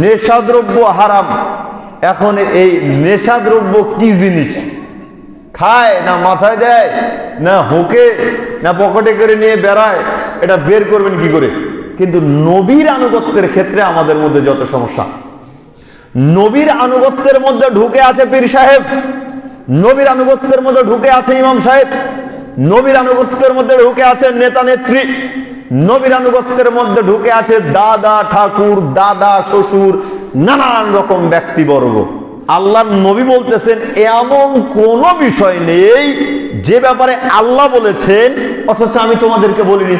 নেশাদ্রব্য হারাম। এখন এই নেশাদ্রব্য কি জিনিস? খায় না মাথায় দেয়, না হোকে, না পকেটে করে নিয়ে বেড়ায়, এটা বের করবেন কি করে? কিন্তু নবীর আনুগত্যের ক্ষেত্রে আমাদের মধ্যে যত সমস্যা, নবীর আনুগত্যের মধ্যে ঢুকে আছে পীর সাহেব, নবীর আনুগত্যের মধ্যে ঢুকে আছে ইমাম সাহেব, নবীর আনুগত্যের মধ্যে ঢুকে আছে নেতা নেত্রী, নবীর আনুগত্যের মধ্যে ঢুকে আছে দাদা ঠাকুর, দাদা শ্বশুর, নানান রকম ব্যক্তিবর্গ। আল্লাহর নবী বলতেছেন এমন কোন বিষয় নেই যে ব্যাপারে আল্লাহ বলেছেন অথচ আমি তোমাদেরকে বলিনি।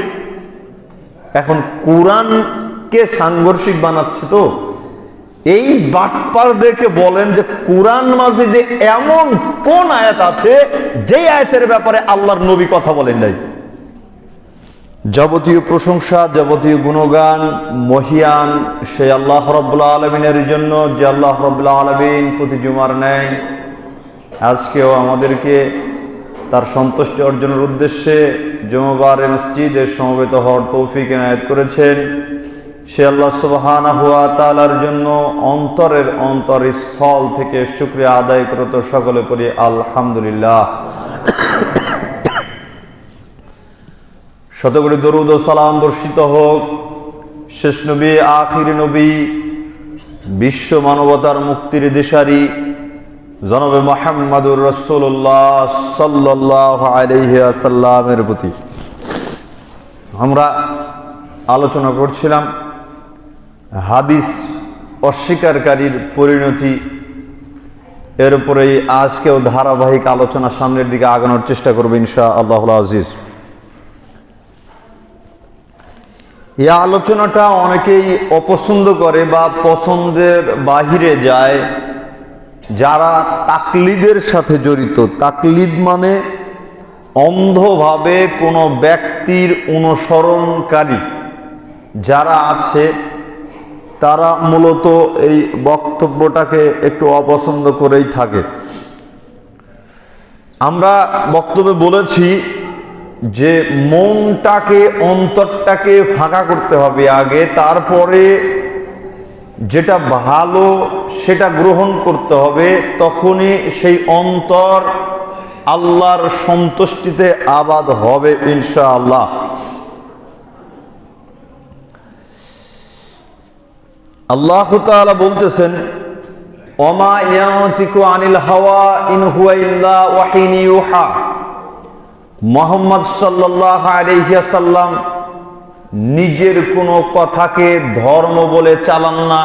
এখন কোরআনকে সাংঘর্ষিক বানাচ্ছে। তো এই বাটপারদেরকে বলেন যে কোরআন মাজিদে এমন কোন আয়াত আছে যে আয়াতের ব্যাপারে আল্লাহর নবী কথা বলেন নাই? যাবতীয় প্রশংসা, যাবতীয় গুণগান মহিয়ান সেই আল্লাহ রাব্বুল আলামিনের জন্য, যে আল্লাহ রাব্বুল আলামিন প্রতি জুমার ন্যায় আজকেও আমাদেরকে তার সন্তুষ্টি অর্জনের উদ্দেশ্যে জুমাবারে মসজিদে সমবেত হওয়ার তৌফিক এনায়েত করেছেন। সে আল্লাহ সুবহানাহু ওয়া তাআলার জন্য অন্তরের অন্তরস্থল থেকে শুকরিয়া আদায় করত সকলে করি আলহামদুলিল্লাহ। শতকোটি দরুদ ও সালাম বর্ষিত হোক শেষ নবী, আখির নবী, বিশ্ব মানবতার মুক্তির দিশারি জনাবে মুহাম্মদুর রাসূলুল্লাহ সাল্লাল্লাহু আলাইহি ওয়াসাল্লামের প্রতি। আমরা আলোচনা করছিলাম হাদিস অস্বীকারীর পরিণতি, এর উপরেই আজকেও ধারাবাহিক আলোচনা সামনের দিকে আগানোর চেষ্টা করবো ইনশাআল্লাহুল আজিজ। এই আলোচনাটা অনেকেই অপছন্দ করে বা পছন্দের বাহিরে যায় যারা তাকলিদের সাথে জড়িত। তাকলিদ মানে অন্ধভাবে কোনো ব্যক্তির অনুসরণকারী যারা আছে তারা মূলত এই বক্তব্যটাকে একটু অপছন্দ করেই থাকে। আমরা বক্তব্যে বলেছি যে মনটাকে, অন্তরটাকে ফাঁকা করতে হবে আগে, তারপরে যেটা ভালো সেটা গ্রহণ করতে হবে, তখনই সেই অন্তর আল্লাহর সন্তুষ্টিতে আবাদ হবে ইনশাআল্লাহ। আল্লাহ তাআলা বলতেছেন ওমা ইয়াতিকু আনিল হাওয়া ইন হুয়া ইল্লা ওয়াহিন ইউহা। মুহাম্মদ সাল্লাল্লাহু আলাইহি ওয়াসাল্লাম নিজের কোনো কথাকে ধর্ম বলে চালান না,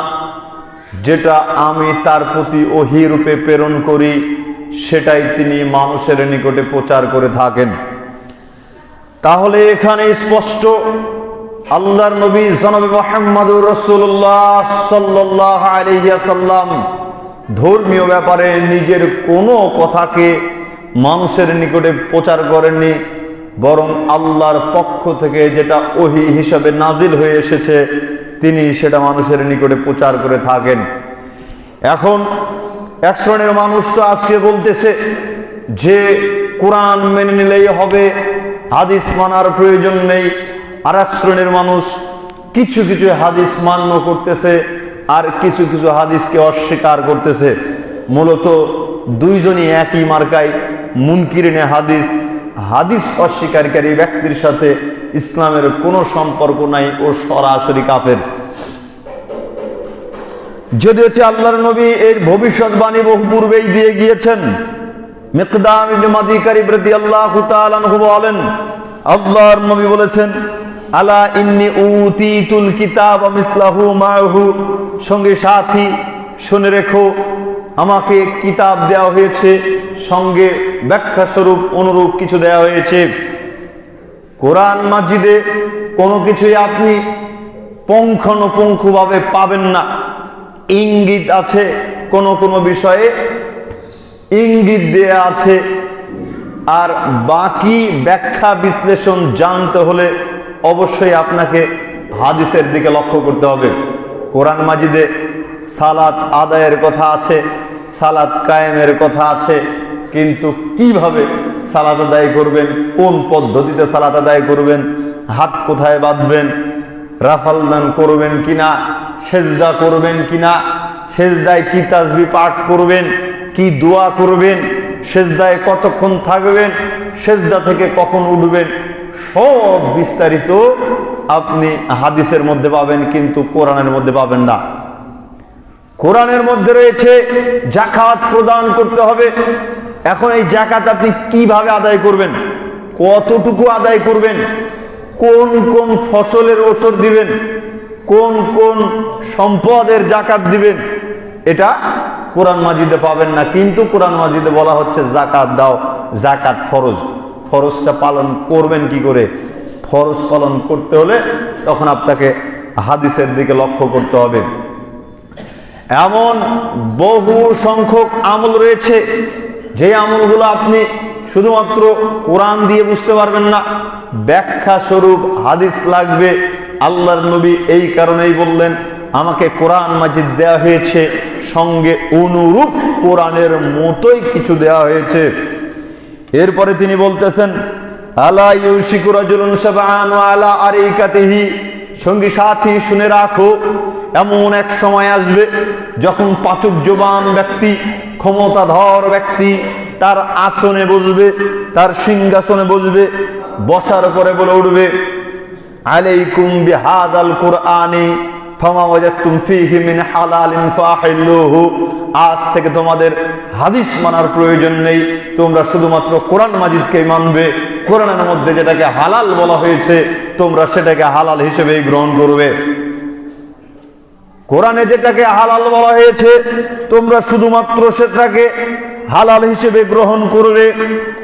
যেটা আমি তার প্রতি ওহী রূপে প্রেরণ করি সেটাই তিনি মানুষের নিকটে প্রচার করে থাকেন। তাহলে এখানে স্পষ্ট আল্লাহর নবী জনাবে মুহাম্মদুর রাসূলুল্লাহ সাল্লাল্লাহু আলাইহি ওয়াসাল্লাম ধর্মীয় ব্যাপারে নিজের কোনো কথাকে মানুষের নিকটে প্রচার করেননি, বরং আল্লাহর পক্ষ থেকে যেটা ওহী হিসাবে নাজিল হয়ে এসেছে তিনি সেটা মানুষের নিকটে প্রচার করে থাকেন। এখন এক শ্রেণীর মানুষ তো আজকে বলতেছে যে কোরআন মেনে নিলেই হবে, হাদিস মানার প্রয়োজন নেই। আর এক শ্রেণীর মানুষ কিছু কিছু হাদিস মান্য করতেছে আর কিছু কিছু হাদিসকে অস্বীকার করতেছে। মূলত দুইজনই একই মার্কায় মুনকিরিনে হাদিস। হাদিস অস্বীকারী ব্যক্তির সাথে ইসলামের কোনো সম্পর্ক নাই, ও সরাসরি কাফের। যদি হচ্ছে আল্লাহর নবী এর ভবিষ্যৎবাণী বহু পূর্বেই দিয়ে গিয়েছেন। মিকদাম ইবনে মাদি কারিব রাদিয়াল্লাহু তাআলা আনহু বলেন, আল্লাহর নবী বলেছেন আলা ইন্নী উতিতুল কিতাব মিসলাহু মাহু, সঙ্গে সাথী শুনে রেখো আমাকে কিতাব দেওয়া হয়েছে, সঙ্গে ব্যাখ্যা স্বরূপ অনুরূপ কিছু দেওয়া হয়েছে। কোরআন মাজিদে কোনো কিছুই আপনি পুঙ্খানুপুঙ্খভাবে পাবেন না। ইঙ্গিত আছে, কোন কোন বিষয়ে ইঙ্গিত দেয়া আছে, আর বাকি ব্যাখ্যা বিশ্লেষণ জানতে হলে অবশ্যই আপনাকে হাদিসের দিকে লক্ষ্য করতে হবে। কোরআন মাজিদে সালাত আদায়ের কথা আছে, সালাত কায়েমের কথা আছে, কিন্তু কিভাবে সালাত আদায় করবেন, কোন পদ্ধতিতে সালাত আদায় করবেন, হাত কোথায় বাঁধবেন, রাফাল দান করবেন কিনা, সেজদা করবেন কিনা, সেজদায় কি তাসবিহ পাঠ করবেন, কি দোয়া করবেন, সেজদায় কতক্ষণ থাকবেন, সেজদা থেকে কখন উঠবেন, সব বিস্তারিত আপনি হাদিসের মধ্যে পাবেন, কিন্তু কোরআনের মধ্যে পাবেন না। কোরআনের মধ্যে রয়েছে যাকাত প্রদান করতে হবে। এখন এই যাকাত আপনি কিভাবে আদায় করবেন, কতটুকু আদায় করবেন, কোন কোন ফসলের ওষুধ দিবেন, কোন কোন সম্পদের যাকাত দিবেন, এটা কোরআন মাজিদে পাবেন না। কিন্তু কোরআন মাজিদে বলা হচ্ছে যাকাত দাও, যাকাত ফরজ। ফরজটা পালন করবেন কি করে? ফরজ পালন করতে হলে তখন আপনাকে হাদিসের দিকে লক্ষ্য করতে হবে। এমন বহু সংখ্যক আমল রয়েছে যে আমলগুলো আপনি শুধুমাত্র কোরআন দিয়ে বুঝতে পারবেন না, ব্যাখ্যা স্বরূপ হাদিস লাগবে। আল্লাহর নবী এই কারণেই বললেন, আমাকে কোরআন মাজিদ দেয়া হয়েছে, সঙ্গে অনুরূপ কোরআনের মতোই কিছু দেয়া হয়েছে। এরপরে তিনি বলতেছেন, আলা ইউশিকু রাজুলুন শাবআন ওয়া আলা আরিকাতিহি, সঙ্গী সাথী শুনে রাখো, এমন এক সময় আসবে যখন পাচুর্যবান ব্যক্তি, ক্ষমতাধর ব্যক্তি তার আসনে বসবে, তার সিংহাসনে বসবে, বসার পরে বলে উঠবে, আলাইকুম বিহাদাল কুরআনি ফামা ওয়াজাদতুম ফীহি মিন হালালিন ফাহিল্লুহু, আজ থেকে তোমাদের হাদিস মানার প্রয়োজন নেই, তোমরা শুধুমাত্র কোরআন মাজিদকেই মানবে। কোরআনের মধ্যে যেটাকে হালাল বলা হয়েছে তোমরা সেটাকে হালাল হিসেবেই গ্রহণ করবে। কোরআনে যেটাকে হালাল বলা হয়েছে তোমরা শুধুমাত্র সেটাকে হালাল হিসেবে গ্রহণ করবে।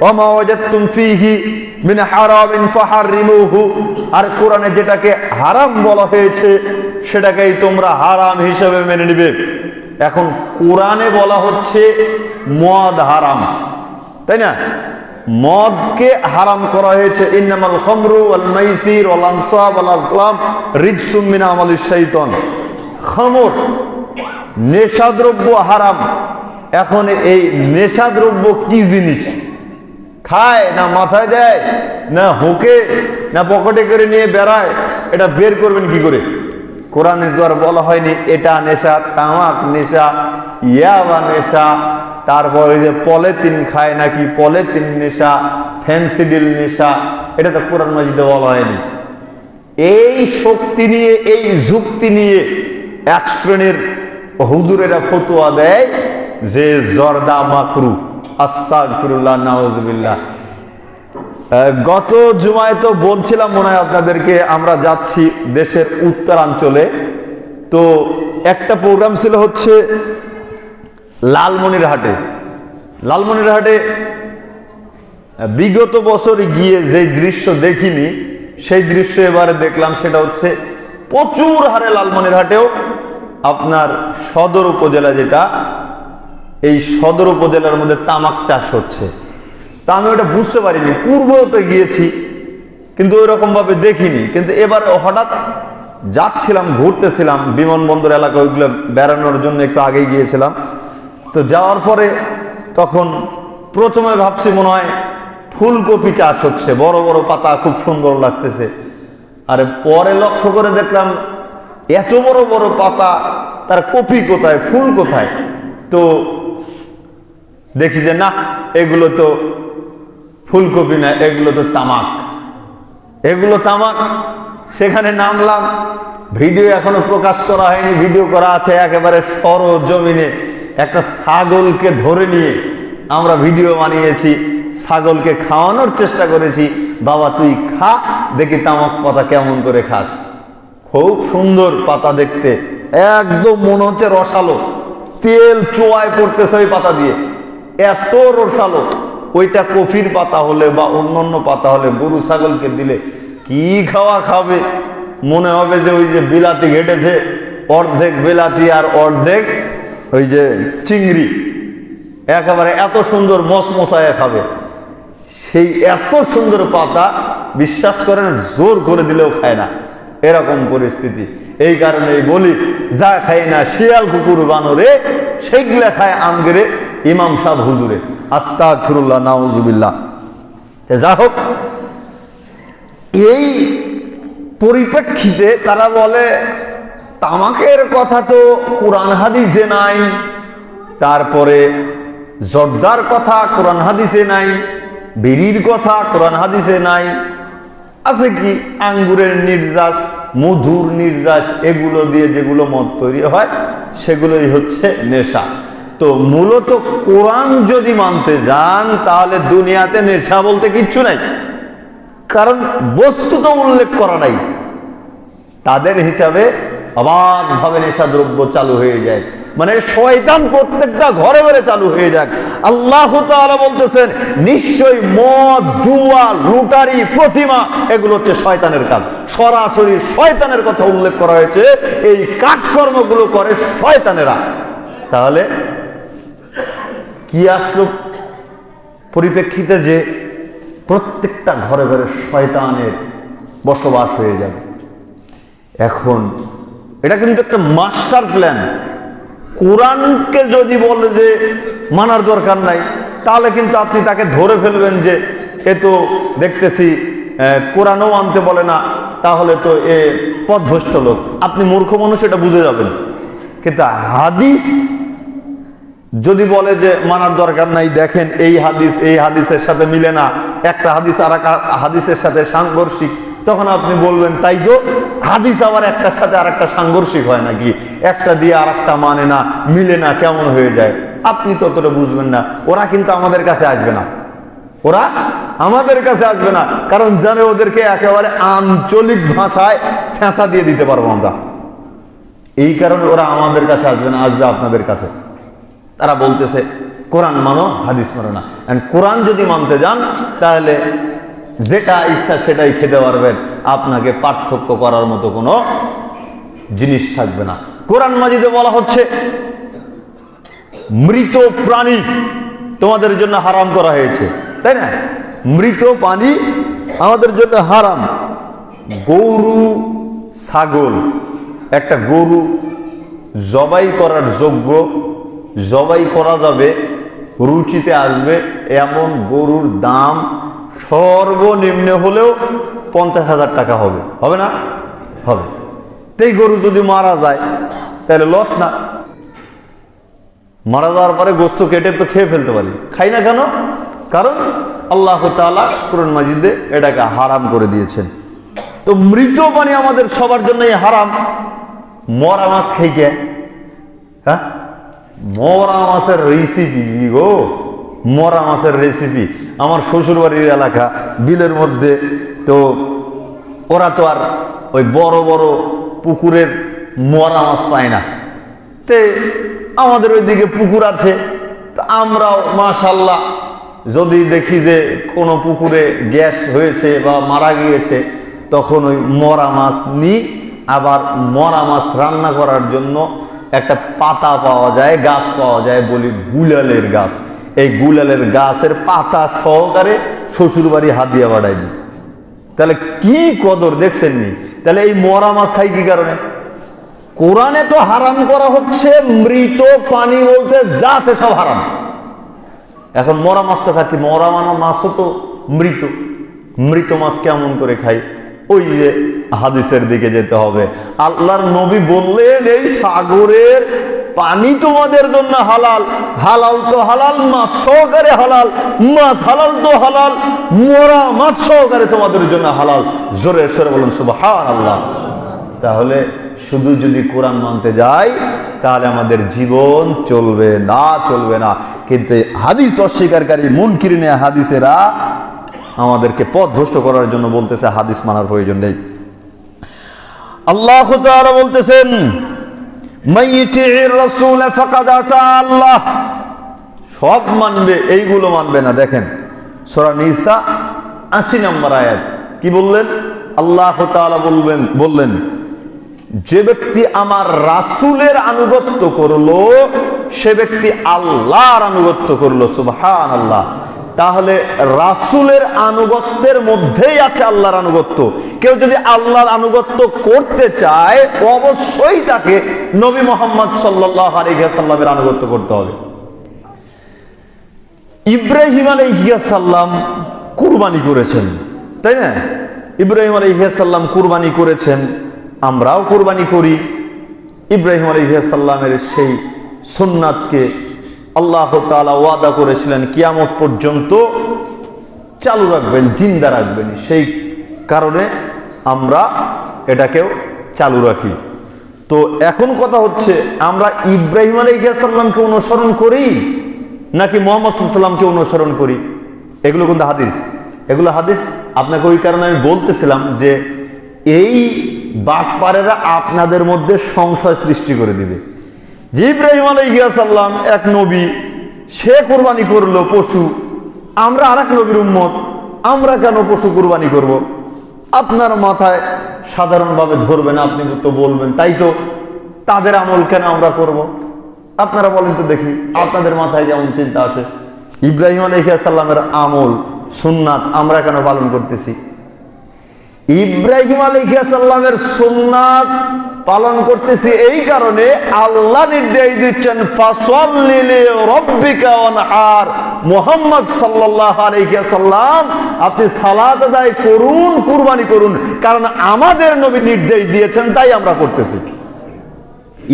ওমা ওয়াজাদতুম ফীহি মিন হারামিন ফাহাররিমুহু, আর কোরআনে যেটাকে হারাম বলা হয়েছে সেটাকেই তোমরা হারাম হিসেবে মেনে নিবে। এখন কোরআনে বলা হচ্ছে মদ হারাম, তাই না? মদকে হারাম করা হয়েছে, ইন্নামাল খামরু ওয়াল মাইসির ওয়াল আনসাব ওয়াল আজলাম রিজসুম মিন আমালিশ শাইতান। খামর নেশাদ্রব্য হারাম। এখন এই নেশাদ্রব্য কি জিনিস? খায় না মাথায় দেয়, না হোকে, না পকেটে করে নিয়ে বেড়ায়, এটা বের করবেন কি করে? কোরআনে তো আর বলা হয়নি এটা নেশা, তামাক নেশা, ইয়াবা নেশা, তারপরে যে পলিথিন খায় নাকি পলিথিন নেশা, ফেন্সিডিল নেশা, এটা তো কোরআন মাজিদে বলা হয়নি। এই শক্তি নিয়ে, এই যুক্তি নিয়ে এক শ্রেণীর হুজুরেরা ফতোয়া দেয় যে জর্দা মাকরু। আস্তাগফিরুল্লাহ, নাউযুবিল্লাহ। গত জুমায় তো বলছিলাম মনে হয় আপনাদেরকে, আমরা যাচ্ছি দেশের উত্তরাঞ্চলে, তো একটা প্রোগ্রাম ছিল হচ্ছে লালমনিরহাটে। লালমনিরহাটে বিগত বছর গিয়ে যে দৃশ্য দেখিনি সেই দৃশ্য এবারে দেখলাম। সেটা হচ্ছে প্রচুর হারে লালমনিরহাটেও আপনার সদর উপজেলা, যেটা এই সদর উপজেলার মধ্যে তামাক চাষ হচ্ছে। তা আমি ওটা বুঝতে পারিনি, পূর্বেও তো গিয়েছি কিন্তু ওই রকম ভাবে দেখিনি। কিন্তু এবার হঠাৎ যাচ্ছিলাম, ঘুরতেছিলাম বিমানবন্দর এলাকা, ওইগুলো বেড়ানোর জন্য একটু আগে গিয়েছিলাম। তো যাওয়ার পরে তখন প্রথমে ভাবছি মনে হয় ফুলকপি চাষ হচ্ছে, বড় বড় পাতা, খুব সুন্দর লাগতেছে। আরে পরে লক্ষ্য করে দেখলাম এত বড় বড় পাতা, তার কপি কোথায়, ফুল কোথায়? তো দেখি যে না, এগুলো তো ফুলকপি না, এগুলো তো তামাক, এগুলো তামাক। সেখানে নামলাম, ভিডিও এখনো প্রকাশ করা হয়নি, ভিডিও করা আছে একেবারে সরজমিনে। একটা ছাগলকে ধরে নিয়ে আমরা ভিডিও বানিয়েছি, ছাগলকে খাওয়ানোর চেষ্টা করেছি, বাবা তুই খা দেখি তামাক পাতা কেমন করে খাস। খুব সুন্দর পাতা দেখতে, একদম মনে হচ্ছে রসালো, তেল চোয়ায় পড়তেছে ওই পাতা দিয়ে, এত রসালো। ওইটা কফির পাতা হলে বা অন্যান্য পাতা হলে গরু ছাগলকে দিলে কি খাওয়া খাবে? মনে হবে যে ওই যে বিলাতি ঘেটেছে, অর্ধেক বিলাতি আর অর্ধেক ওই যে চিংড়ি, একেবারে এত সুন্দর মশমশায় খাবে। সেই এত সুন্দর পাতা বিশ্বাস করেন জোর করে দিলেও খায় না, এরকম পরিস্থিতি। এই কারণেই বলি, যা খায় না শিয়াল কুকুর বানরে, সেগুলা খায় আমগেরে ইমাম সাহেব হুজুরে। আস্তাগফিরুল্লাহ, নাউযুবিল্লাহ। যা হোক, এই পরিপ্রেক্ষিতে তারা বলে তামাকের কথা তো কোরআন হাদিসে নাই, তারপরে জর্দার কথা কোরআন হাদিসে নাই, বিড়ির কথা কোরআন হাদিসে নাই। আছে কি আঙ্গুরের নির্যাস, মধুর নির্যাস, এগুলো দিয়ে যেগুলো মদ তৈরি হয় সেগুলোই হচ্ছে নেশা। তো মূলত কোরআন যদি মানতে যান তাহলে দুনিয়াতে নেশা বলতে কিচ্ছু নাই, কারণ বস্তু তো উল্লেখ করা নাই। তাদের হিসাবে অবাধভাবে নেশা দ্রব্য চালু হয়ে যায়, মানে শয়তান প্রত্যেকটা ঘরে ঘরে চালু হয়ে যায়। আল্লাহ তাআলা বলতেছেন নিশ্চয়ই মদ, জুয়া, লুটারি, প্রতিমা এগুলো হচ্ছে শয়তানের কাজ। সরাসরি শয়তানের কথা উল্লেখ করা হয়েছে, এই কাজকর্মগুলো করে শয়তানেরা। তাহলে কি আসলো পরিপ্রেক্ষিতে যে প্রত্যেকটা ঘরে ঘরে শয়তানের বসবাস হয়ে যাবে। এখন এটা কিন্তু একটা মাস্টার প্ল্যান। কোরআনকে যদি বলে যে মানার দরকার নাই, তাহলে কিন্তু আপনি তাকে ধরে ফেলবেন যে এ তো দেখতেছি কোরআনও মানতে বলে না, তাহলে তো এ পথভ্রষ্ট লোক। আপনি মূর্খ মানুষ, এটা বুঝে যাবেন। কিন্তু হাদিস যদি বলে যে মানার দরকার নাই, দেখেন এই হাদিস এই হাদিসের সাথে মিলে না, একটা হাদিস আর একটা হাদিসের সাথে সাংঘর্ষিক, তখন আপনি বলবেন তাই তো, হাদিস আবার একটার সাথে আর একটা সাংঘর্ষিক হয় নাকি, একটা দিয়ে আর একটা মানে না, মিলে না, কেমন হয়ে যায়। আপনি ততটা বুঝবেন না। ওরা কিন্তু আমাদের কাছে আসবে না, ওরা আমাদের কাছে আসবে না, কারণ জানে ওদেরকে একেবারে আঞ্চলিক ভাষায় ছেঁচা দিয়ে দিতে পারবো আমরা। এই কারণে ওরা আমাদের কাছে আসবে না, আসবে আপনাদের কাছে। তারা বলতেছে কোরআন মানো, হাদিস মানো না। কোরআন যদি মানতে যান তাহলে যেটা ইচ্ছা সেটাই খেতে পারবেন, আপনাকে পার্থক্য করার মতো কোনো জিনিস থাকবে না। কোরআন মাজিদে বলা হচ্ছে মৃত প্রাণী তোমাদের জন্য হারাম করা হয়েছে, তাই না? মৃত প্রাণী আমাদের জন্য হারাম। গরু, ছাগল, একটা গরু জবাই করার যোগ্য, জবাই করা যাবে, রুচিতে আসবে এমন গরুর দাম সর্বনিম্ন হলেও 50,000 টাকা হবে, হবে না? হবে। এই গরু যদি মারা যায় তাহলে লস না? মারা যাওয়ার পরে গোস্ত কেটে তো খেয়ে ফেলতে পারি, খাই না কেন? কারণ আল্লাহ তাআলা কুরআন মাজিদে এটাকে হারাম করে দিয়েছেন। তো মৃত প্রাণী আমাদের সবার জন্যই হারাম। মরা মাছ খাই কে? হ্যাঁ, মরা মাছের রেসিপি গো, মরা মাছের রেসিপি। আমার শ্বশুর বাড়ির এলাকা বিলের মধ্যে, তো ওরা তো আর ওই বড় বড় পুকুরের মরা মাছ পায় না। তে আমাদের ওইদিকে পুকুর আছে, তো আমরাও মাশাআল্লাহ যদি দেখি যে কোনো পুকুরে গ্যাস হয়েছে বা মারা গিয়েছে, তখন ওই মরা মাছ নিই। আবার মরা মাছ রান্না করার জন্য একটা পাতা পাওয়া যায়, গাছ পাওয়া যায়, বলি গুলালের গাছ। এই গুলালের গাছের পাতা সহকারে শ্বশুর বাড়ি হাদিয়া বাড়াই দিই। তাহলে কি কদর দেখছেন নি? তাহলে এই মরা মাছ খাই কি কারণে? কোরআনে তো হারাম করা হচ্ছে মৃত প্রাণী, বলতে যা আছে সব হারাম। এখন মরা মাছ তো খাচ্ছি, মরা মাছও তো মৃত। মৃত মাছ কেমন করে খাই? ওই যে হাদিসের দিকে যেতে হবে। আল্লাহর নবী বললেন এই সাগরের পানি তোমাদের জন্য হালাল, হালাল তো হালাল, মাছ সহকারে হালাল, মাছ হালাল তো হালাল, মরা মাছ সহকারে তোমাদের জন্য হালাল। জোরে সরে বলুন সুবহানাল্লাহ। তাহলে শুধু যদি কোরআন মানতে যাই তাহলে আমাদের জীবন চলবে না, চলবে না। কিন্তু হাদিস অস্বীকারী মুনকিরিনে হাদিসেরা আমাদেরকে পথভ্রষ্ট করার জন্য বলতেছে হাদিস মানার প্রয়োজন নেই। আল্লাহ তাআলা বলতেছেন মাইয়িতির রাসূল ফাকাদ আতা আল্লাহ, সব মানবে, এইগুলো মানবে না। দেখেন সূরা নিসা 80 নম্বর আয়াত কি বললেন? আল্লাহ তাআলা বললেন যে ব্যক্তি আমার রাসূলের আনুগত্য করলো সে ব্যক্তি আল্লাহর আনুগত্য করলো। সুবহানাল্লাহ। তাহলে রাসূলের আনুগত্যের মধ্যেই আছে আল্লাহর আনুগত্য। কেউ যদি আল্লাহর আনুগত্য করতে চায় অবশ্যই তাকে নবী মুহাম্মদ সাল্লাল্লাহু আলাইহি ওয়াসাল্লামের আনুগত্য করতে হবে। ইব্রাহিম আলাইহিস সালাম কুরবানি করেছেন, তাই না? ইব্রাহিম আলাইহিস সালাম কুরবানি করেছেন, আমরাও কুরবানি করি। ইব্রাহিম আলাইহিস সালামের সেই সুন্নাতকে আল্লাহ তাআলা ওয়াদা করেছিলেন কিয়ামত পর্যন্ত চালু রাখবেন, জিন্দা রাখবেন। সেই কারণে আমরা এটাকেও চালু রাখি। তো এখন কথা হচ্ছে, আমরা ইব্রাহিম আলাইহিস সালামকে অনুসরণ করি নাকি মুহাম্মদ সাল্লাল্লাহু আলাইহি ওয়াসাল্লামকে অনুসরণ করি? এগুলো কিন্তু হাদিস, এগুলো হাদিস। আপনাকে ওই কারণে আমি বলতেছিলাম যে এই বাটপারেরা আপনাদের মধ্যে সংশয় সৃষ্টি করে দিবে যে ইব্রাহিম আলাইহিস সালাম এক নবী, সে কুরবানি করলো পশু, আমরা আরেক নবীর উম্মত, আমরা কেন পশু কুরবানি করব? আপনার মাথায় সাধারণভাবে ধরবেন, আপনি তো বলবেন তাই তো, তাদের আমল কেন আমরা করব? আপনারা বলেন তো দেখি, আপনাদের মাথায় যেমন চিন্তা আসে, ইব্রাহিম আলাইহিস সালামের আমল সুন্নাত আমরা কেন পালন করতেছি? ইব্রাহিম আলাইহিস সালামের সুন্নাত পালন করতেছি এই কারণে আল্লাহ নির্দেশ দিচ্ছেন ফাসাল্লি লিরাব্বিকা ওয়ানহার, মুহাম্মদ সাল্লাল্লাহু আলাইহি ওয়াসাল্লাম আপনি সালাত আদায় করুন, কুরবানি করুন, কারণ আমাদের নবী নির্দেশ দিয়েছেন, তাই আমরা করতেছি।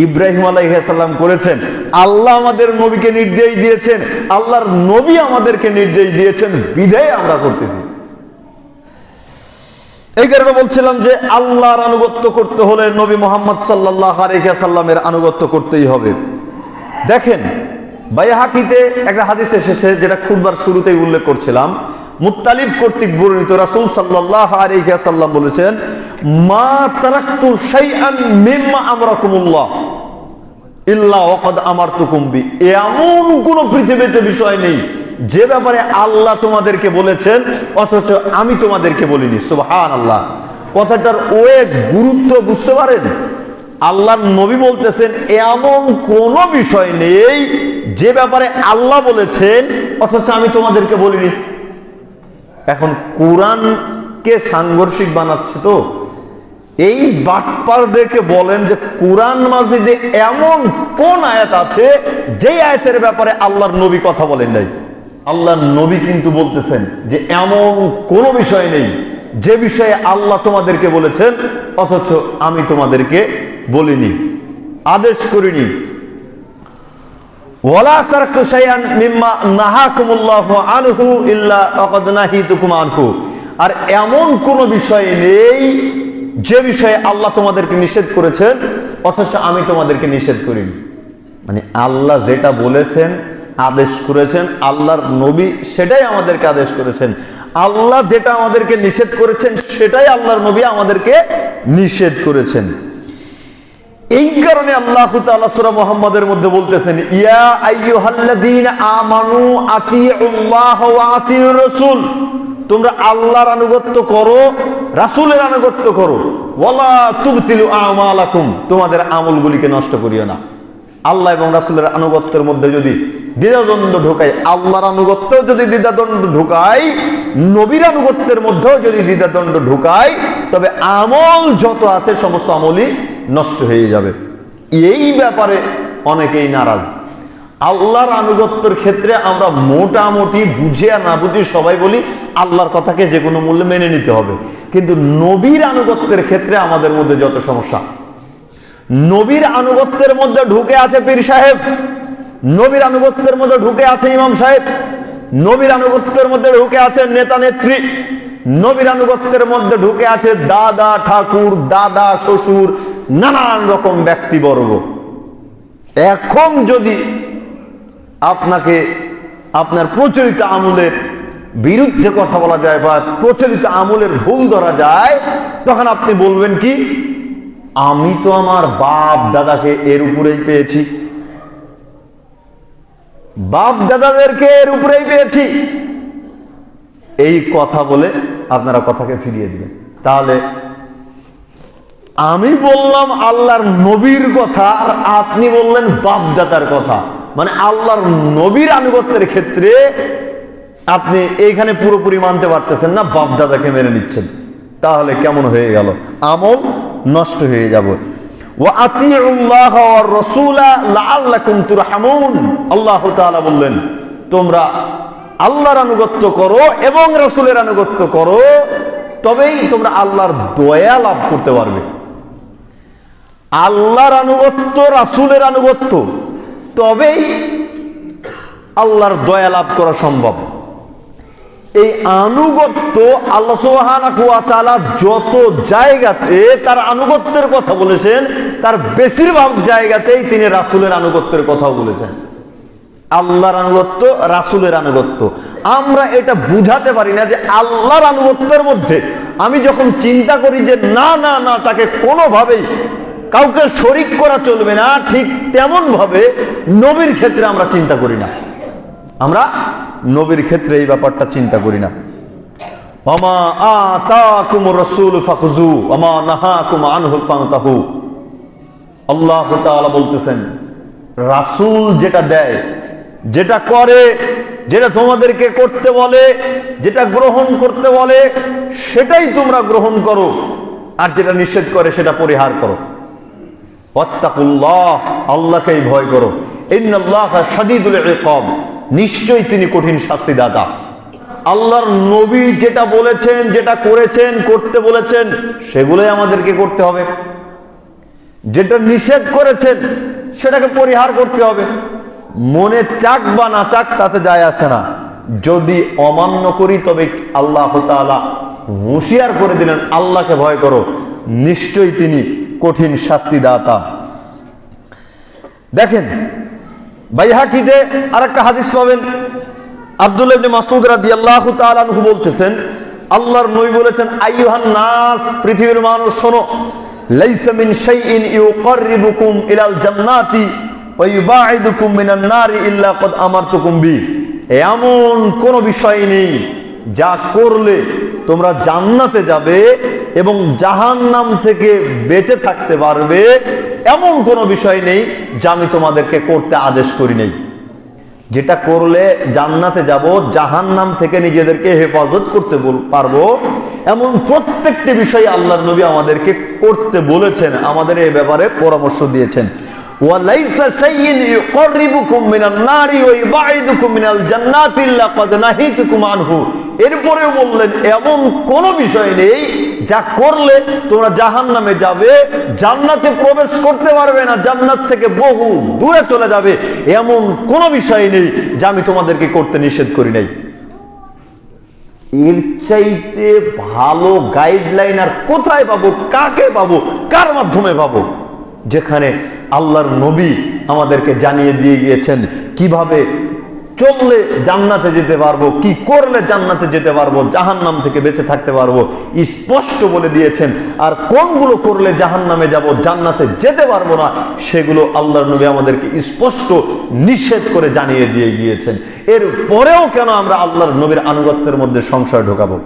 ইব্রাহিম আলাইহিস সালাম করেছেন, আল্লাহ আমাদের নবীকে নির্দেশ দিয়েছেন, আল্লাহর নবী আমাদেরকে নির্দেশ দিয়েছেন, বিধায় আমরা করতেছি। এই কারণে বলছিলাম যে আল্লাহর আনুগত্য করতে হলে নবী মুহাম্মদ সাল্লাল্লাহু আলাইহি ওয়াসাল্লামের আনুগত্য করতেই হবে। দেখেন, বাইহাকিতে একটা হাদিস এসেছে, যেটা খুতবার শুরুতেই উল্লেখ করছিলাম, মুত্তালিব কর্তৃক বর্ণিত। রাসূল সাল্লাল্লাহু আলাইহি ওয়াসাল্লাম বলেছেন, মা তারাকতু শাইআন মিম্মা আমরাকুমুল্লাহ ইল্লা ওয়াকাদ আমারতুকুম বি। এমন কোন পৃথিবীতে বিষয় নেই যে ব্যাপারে আল্লাহ তোমাদেরকে বলেছেন অথচ আমি তোমাদেরকে বলিনি। সুবহানাল্লাহ। কথাটার ওয়েট, গুরুত্ব বুঝতে পারেন? আল্লাহর নবী বলতেছেন এমন কোন বিষয় নেই যে ব্যাপারে আল্লাহ বলেছেন অথচ আমি তোমাদেরকে বলিনি। এখন কোরআনকে সাংঘর্ষিক বানাচ্ছে তো এই বাটপারদেরকে বলেন যে কোরআন মাজিদে এমন কোন আয়াত আছে যে আয়াতের ব্যাপারে আল্লাহর নবী কথা বলেন নাই? আল্লাহর নবী কিন্তু বলতেছেন যে এমন কোনো বিষয় নেই যে বিষয়ে আল্লাহ তোমাদেরকে বলেছেন অথচ আমি তোমাদেরকে বলিনি, আদেশ করিনি। ওয়ালা তারাকতু শাইআন মিম্মা নাহাকুমুল্লাহু আনহু ইল্লা আকাদ নাহিতুকুম আনহু। আর এমন কোন বিষয় নেই যে বিষয়ে আল্লাহ তোমাদেরকে নিষেধ করেছেন অথচ আমি তোমাদেরকে নিষেধ করিনি। মানে আল্লাহ যেটা বলেছেন, আদেশ করেছেন, আল্লাহর নবী সেটাই আমাদেরকে আদেশ করেছেন। আল্লাহ যেটা আমাদেরকে নিষেধ করেছেন সেটাই আল্লাহর নবী আমাদেরকে নিষেধ করেছেন। এই কারণে আল্লাহ তাআলা সূরা মুহাম্মাদের মধ্যে বলতেছেন, ইয়া আইয়ুহাল্লাযীনা আমানু আতিউল্লাহ ওয়া আতিউর রাসূল, তোমরা আল্লাহর আনুগত্য করো, রাসূলের আনুগত্য করো। ওয়ালা তুবতিলু আমালাকুম, তোমাদের আমলগুলিকে নষ্ট করিও না। আল্লাহ এবং রাসূলের আনুগত্যের মধ্যে যদি দ্বিধাদ্বন্দ্ব ঢোকায়, আল্লাহর আনুগত্যেও যদি দ্বিধাদ্বন্দ্ব ঢোকায়, নবীর আনুগত্যের মধ্যেও যদি দ্বিধাদ্বন্দ্ব ঢোকায়, তবে আমল যত আছে সমস্ত আমলই নষ্ট হয়ে যাবে। এই ব্যাপারে অনেকেই নারাজ। আল্লাহর আনুগত্যের ক্ষেত্রে আমরা মোটামুটি বুঝে আর না বুঝি সবাই বলি আল্লাহর কথাকে যে কোনো মূল্যে মেনে নিতে হবে, কিন্তু নবীর আনুগত্যের ক্ষেত্রে আমাদের মধ্যে যত সমস্যা, নবীর আনুগত্যের মধ্যে ঢুকে আছে পীর সাহেব, নবীর আনুগত্যের মধ্যে ঢুকে আছে ইমাম সাহেব, নবীর আনুগত্যের মধ্যে ঢুকে আছে নেতা নেত্রী, নবীর আনুগত্যের মধ্যে ঢুকে আছে দাদা ঠাকুর, দাদা শ্বশুর, নানান রকম ব্যক্তিবর্গ। এখন যদি আপনাকে আপনার প্রচলিত আমলের বিরুদ্ধে কথা বলা যায় বা প্রচলিত আমলের ভুল ধরা যায়, তখন আপনি বলবেন কি, আমি তো আমার বাপ দাদাকে এর উপরেই পেয়েছি, বাপ দাদাদেরকে এর উপরেই পেয়েছি, এই কথা বলে আপনারা কথাকে ফিরিয়ে দিবেন। তাহলে আমি বললাম আল্লাহর নবীর কথা আর আপনি বললেন বাপ দাদার কথা, মানে আল্লাহর নবীর আনুগত্যের ক্ষেত্রে আপনি এইখানে পুরোপুরি মানতে পারতেছেন না, বাপ দাদাকে মেনে নিচ্ছেন। তাহলে কেমন হয়ে গেল? আমল নষ্ট হয়ে যাবে। ওয়া আতিউল্লাহ ওয়ার রাসূলা লাআল্লাকুম তুরহামুন, আল্লাহ তাআলা বললেন তোমরা আল্লাহর আনুগত্য করো এবং রাসূলের আনুগত্য করো, তবেই তোমরা আল্লাহর দয়া লাভ করতে পারবে। আল্লাহর আনুগত্য, রাসূলের আনুগত্য, তবেই আল্লাহর দয়া লাভ করা সম্ভব। এই আনুগত্য আল্লাহ সুবহানাহু ওয়া তাআলা যত জায়গাতে তার আনুগত্যের কথা বলেছেন, তার বেশিরভাগ জায়গাতেই তিনি রাসূলের আনুগত্যের কথাও বলেছেন। আল্লাহর আনুগত্য, রাসূলের আনুগত্য। আমরা এটা বুঝাতে পারি না যে আল্লাহর আনুগত্যের মধ্যে আমি যখন চিন্তা করি যে না না না, তাকে কোনোভাবেই কাউকে শরীক করা চলবে না, ঠিক তেমন ভাবে নবীর ক্ষেত্রে আমরা চিন্তা করি না। আমরা নবীর ক্ষেত্রে এই ব্যাপারটা চিন্তা করি না। ওমা আতাকুমুর রাসূলু ফাখুযু ওমা নাহাকুম আনহু ফান্তাহু। আল্লাহ তাআলা বলতেছেন, রাসূল যেটা দেয়, যেটা করে, যেটা তোমাদেরকে করতে বলে, যেটা গ্রহণ করতে বলে, সেটাই তোমরা গ্রহণ করো, আর যেটা নিষেধ করে সেটা পরিহার করো। ওয়াত্তাকুল্লাহ, আল্লাহকেই ভয় করো। ইন্নাল্লাহা শাদীদুল ইকাব, নিশ্চয়ই তিনি কঠিন শাস্তিদাতা। আল্লাহর নবী যেটা বলেছেন, যেটা করেছেন, করতে বলেছেন, সেগুলোই আমাদেরকে করতে হবে। যেটা নিষেধ করেছেন সেটাকে পরিহার করতে হবে। মনে চাক বা না চাক তাতে যায় আসে না। যদি অমান্য করি তবে আল্লাহ তাআলা হুঁশিয়ার করে দিলেন, আল্লাহকে ভয় করো, নিশ্চয়ই তিনি কঠিন শাস্তিদাতা। দেখেন, বাইহাকিতে আরেকটা হাদিস পাবেন, আব্দুল্লাহ ইবনে মাসউদ রাদিয়াল্লাহু তাআলা আনহু বলতেছেন, আল্লাহর নবী বলেছেন, আইয়ুহান নাস, পৃথিবীর মানুষ শোনো, লাইসা মিন শাইইন ইউকাররিবুকুম ইলাল জান্নাতি ওয়া ইউবাইদুকুম মিনান নারি ইল্লা ক্বাদ আমারতুকুম বি। এমন কোন বিষয় নেই যা করলে তোমরা জান্নাতে যাবে এবং জাহান্নাম থেকে বেঁচে থাকতে পারবে, এমন কোন বিষয় নেই যা আমি তোমাদেরকে করতে আদেশ করি নাই। যেটা করলে জান্নাতে যাব, জাহান্নাম থেকে নিজেদেরকে হেফাজত করতে পারবো, এমন প্রত্যেকটি বিষয় আল্লাহর নবী আমাদেরকে করতে বলেছেন, আমাদের এই ব্যাপারে পরামর্শ দিয়েছেন। ওয়ালাইসা শাইইন ইউকাররিবুকুম মিনান নারি ওয়া ইউবাইদুকুম মিনাল জান্নাতি ইল্লা ক্বাদ নাহিতুকুম আনহু। এরপরেও বললেন, এমন কোন বিষয় নেই যা করলে তোমরা জাহান্নামে যাবে, জান্নাতে প্রবেশ করতে পারবে না, জান্নাত থেকে বহু দূরে চলে যাবে, এমন কোন বিষয় নেই যা আমি তোমাদেরকে করতে নিষেধ করি নাই। এর চাইতে ভালো গাইডলাইন আর কোথায় পাবো, কাকে পাবো, কার মাধ্যমে পাবো, যেখানে আল্লাহর নবী আমাদেরকে জানিয়ে দিয়ে গিয়েছেন কিভাবে চললে জান্নাতে যেতে পারবো, কি করলে জান্নাতে যেতে পারবো, জাহান্নাম থেকে বেঁচে থাকতে পারবো, স্পষ্ট বলে দিয়েছেন। আর কোনগুলো করলে জাহান্নামে যাব, জান্নাতে যেতে পারবো না, সেগুলো আল্লাহর নবী আমাদেরকে স্পষ্ট নিষেধ করে জানিয়ে দিয়ে গিয়েছেন। এর পরেও কেন আমরা আল্লাহর নবীর আনুগত্যের মধ্যে সংশয় ঢোকাবো?